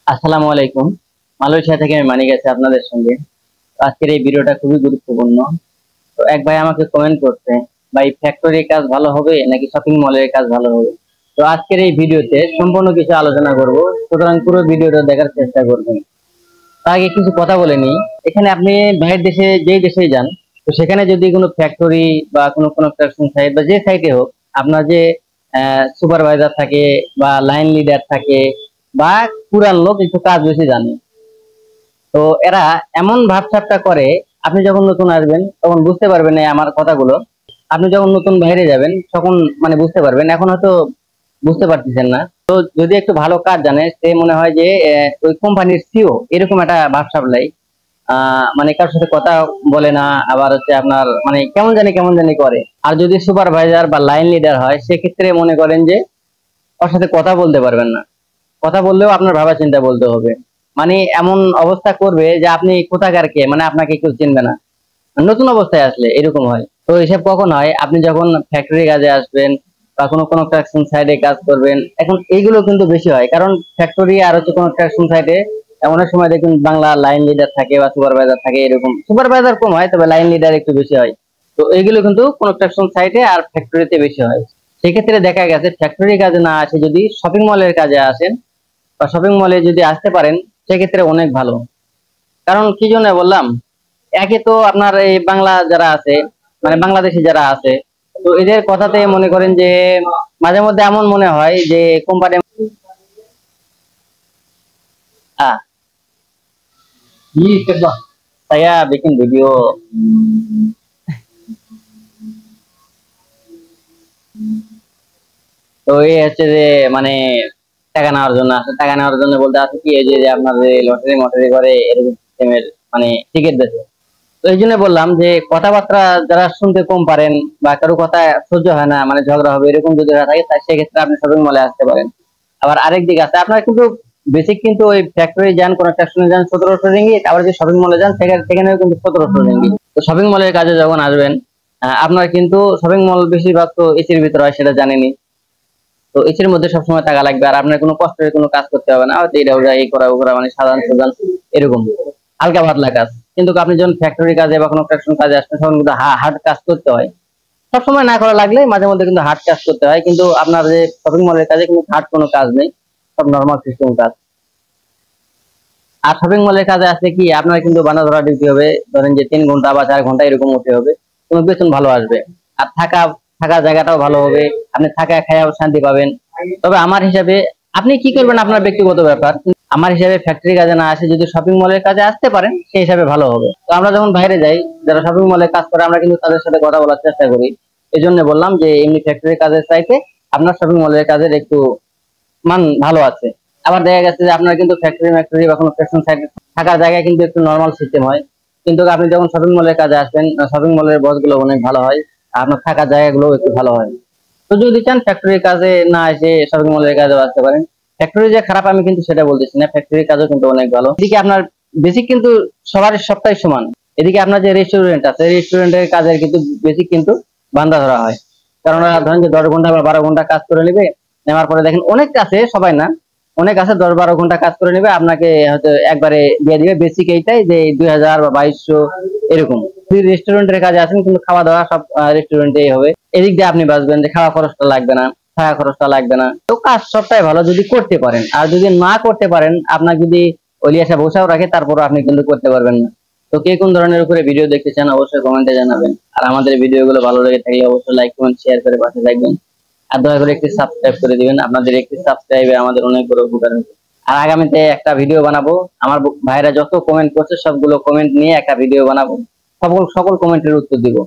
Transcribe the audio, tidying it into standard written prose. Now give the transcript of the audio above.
আসসালামু আলাইকুম। মালয়েশিয়া থেকে আমি মানিক আছি আপনাদের সঙ্গে। তো আজকের এই ভিডিওটা খুবই গুরুত্বপূর্ণ। তো এক ভাই আমাকে কমেন্ট করছে, ভাই ফ্যাক্টরির কাজ ভালো হবে নাকি শপিং মলের কাজ ভালো হবে? তো আজকের এই ভিডিওতে সম্পূর্ণ কিছু আলোচনা করব, সুতরাং পুরো ভিডিওটা দেখার চেষ্টা করবেন। তার আগে কিছু কথা বলে নিই। এখানে আপনি বাইরের দেশে যেই দেশেই যান, তো সেখানে যদি কোনো ফ্যাক্টরি বা কোনো কনস্ট্রাকশন সাইট বা যে সাইটে হোক, আপনার যে সুপারভাইজার থাকে বা লাইন লিডার থাকে বা পুরান লোক একটু কাজ বেশি জানে, তো এরা এমন ভাবসাবটা করে, আপনি যখন নতুন আসবেন তখন বুঝতে পারবেন না আমার কথাগুলো। আপনি যখন নতুন বাইরে যাবেন তখন মানে বুঝতে পারবেন, এখন হয়তো বুঝতে পারতেছেন না। তো যদি একটু ভালো কাজ জানে, সে মনে হয় যে ওই কোম্পানির সিও, এরকম একটা ভাবসাব লাই। মানে কারোর সাথে কথা বলে না, আবার হচ্ছে আপনার মানে কেমন জানি করে। আর যদি সুপারভাইজার বা লাইন লিডার হয়, সেক্ষেত্রে মনে করেন যে ওর সাথে কথা বলতে পারবেন না। কথা বললেও আপনার ভাবা চিন্তা বলতে হবে। মানে এমন অবস্থা করবে যে আপনি কোথাকার কে, মানে আপনাকে কেউ চিনবে না। নতুন অবস্থায় আসলে এরকম হয়। তো এসব কখন হয়? আপনি যখন ফ্যাক্টরি কাজে আসবেন বা কোনো কনস্ট্রাকশন সাইডে কাজ করবেন, এখন এইগুলো কিন্তু বেশি হয়, কারণ ফ্যাক্টরি আর হচ্ছে কনস্ট্রাকশন সাইডে অনেক সময় দেখুন বাংলা লাইন লিডার থাকে বা সুপারভাইজার থাকে, এরকম সুপারভাইজার কম হয়, তবে লাইন লিডার একটু বেশি হয়। তো এইগুলো কিন্তু কনস্ট্রাকশন সাইটে আর ফ্যাক্টরিতে বেশি হয়। সেক্ষেত্রে দেখা গেছে ফ্যাক্টরি কাজে না আসে যদি শপিং মলের কাজে আসেন বা শপিং মলে যদি আসতে পারেন, সেক্ষেত্রে অনেক ভালো। কারণ কি জন্য বললাম, একে তো আপনার এই বাংলা যারা আছে, মানে বাংলাদেশি যারা আছে, তো এদের কথাতে মনে করেন যে মাঝে মধ্যে এমন মনে হয় যে কোম্পানি saya bikin video. তো এই হচ্ছে যে মানে টাকা নেওয়ার জন্য আসে, টাকা নেওয়ার জন্য বলতে আছে কি, এই যে যে আপনার যে লটারি মটারি করে এরকম সিস্টেমের মানে টিকিট দিতে। তো এই জন্য বললাম যে কথাবার্তা যারা শুনতে কম পারেন বা কারো কথা সহ্য হয় না, মানে ঝগড়া হবে এরকম যদি হয়ে থাকে, তাই সেক্ষেত্রে আপনি শপিং মলে আসতে পারেন। আবার আরেক দিক আছে, আপনার কিন্তু বেসিক কিন্তু ওই ফ্যাক্টরি যান, কনস্ট্রাকশনে যান 1700 রিঙ্গিট, আবার যে শপিং মলে যান সেখানেও কিন্তু 1700 রিঙ্গিট। তো শপিং মলের কাজে যখন আসবেন, আপনার কিন্তু শপিং মল বেশিরভাগ তো এসির ভিতরে হয়, সেটা জানেনই। তো এসির মধ্যে সবসময় টাকা লাগবে, আর আপনার কোনো কষ্টের কোনো কাজ করতে হবে না, হয়তো এটা ওটা এই করা ও করা, মানে সাধারণ সাধারণ এরকম হালকা পাতলা কাজ। কিন্তু আপনি যখন ফ্যাক্টরি কাজে বা কনস্ট্রাকশন কাজে আসবেন, তখন কিন্তু হার্ড কাজ করতে হয়। সবসময় না করা লাগলে মাঝে মধ্যে কিন্তু হার্ড কাজ করতে হয়, কিন্তু আপনার যে শপিং মলের কাজে কিন্তু হার্ড কোনো কাজ নেই, সব নর্মাল সিস্টেম কাজ। আর শপিং মলের কাজে আসলে কি, আপনার কিন্তু বানা ধরা ডিউটি হবে, ধরেন যে 3 ঘন্টা বা 4 ঘন্টা এরকম হতে হবে, কোনো বেতন ভালো আসবে। আর থাকা থাকা জায়গাটাও ভালো হবে, আপনি থাকা খাওয়া শান্তি পাবেন। তবে আমার হিসাবে আপনি কি করবেন আপনার ব্যক্তিগত ব্যাপার, আমার হিসাবে ফ্যাক্টরি কাজে না আসে যদি শপিং মলের কাজে আসতে পারেন, সেই হিসাবে ভালো হবে। তো আমরা যখন বাইরে যাই, যারা শপিং মলে কাজ করে, আমরা কিন্তু তাদের সাথে কথা বলার চেষ্টা করি। এই জন্য বললাম যে এমনি ফ্যাক্টরি কাজের চাইতে আপনার শপিং মলের কাজের একটু মান ভালো আছে। আবার দেখা গেছে যে আপনার কিন্তু ফ্যাক্টরি ম্যাক্টরি বা কোনো ফ্যাশন সাইট থাকার জায়গায় কিন্তু একটু নর্মাল সিস্টেম হয়, কিন্তু আপনি যখন শপিং মলের কাজে আসবেন, শপিং মলের বস গুলো অনেক ভালো হয়, আর আপনার থাকার জায়গাগুলো একটু ভালো হয়। তো যদি চান ফ্যাক্টরির কাজে না এসে শপিং মলের কাজে আসতে পারেন। ফ্যাক্টরি যে খারাপ আমি কিন্তু সেটা বলতেছি না, ফ্যাক্টরির কাজও কিন্তু অনেক ভালো। এদিকে আপনার বেসিক কিন্তু সবার সবটাই সমান। এদিকে আপনার যে রেস্টুরেন্ট আছে, রেস্টুরেন্টের কাজের কিন্তু বেসিক কিন্তু বান্ধা ধরা হয়, কারণ ওরা ধরেন যে 10 ঘন্টা বা 12 ঘন্টা কাজ করে নেবে। নেওয়ার পরে দেখেন অনেক আছে, সবাই না, অনেক আছে 10-12 ঘন্টা কাজ করে নেবে, আপনাকে হয়তো একবারে দিয়ে দিবে বেসিক এইটাই যে 2000 বা 2200 এরকম। রেস্টুরেন্টের কাজে আছেন কিন্তু খাওয়া দাওয়া সব রেস্টুরেন্টেই হবে, এদিক দিয়ে আপনি বাঁচবেন যে খাওয়া খরচটা লাগবে না, থাকা খরচটা লাগবে না। তো কাজ সবটাই ভালো যদি করতে পারেন, আর যদি না করতে পারেন, আপনার যদি ওলিয়াসা বসাও রাখে, তারপর আপনি কিন্তু করতে পারবেন না। তো কে কোন ধরনের উপরে ভিডিও দেখতে চান অবশ্যই কমেন্টে জানাবেন। আর আমাদের ভিডিও গুলো ভালো লেগে থাকলে অবশ্যই লাইক কমেন্ট শেয়ার করে পাশে থাকবেন। আর দয়া করে একটি সাবস্ক্রাইব করে দিবেন, আপনাদের একটি সাবস্ক্রাইবে আমাদের অনেক বড় উপকার হবে। আর আগামীতে একটা ভিডিও বানাবো, আমার ভাইরা যত কমেন্ট করছে সবগুলো কমেন্ট নিয়ে একটা ভিডিও বানাবো, সকল সকল কমেন্টের উত্তর দিব।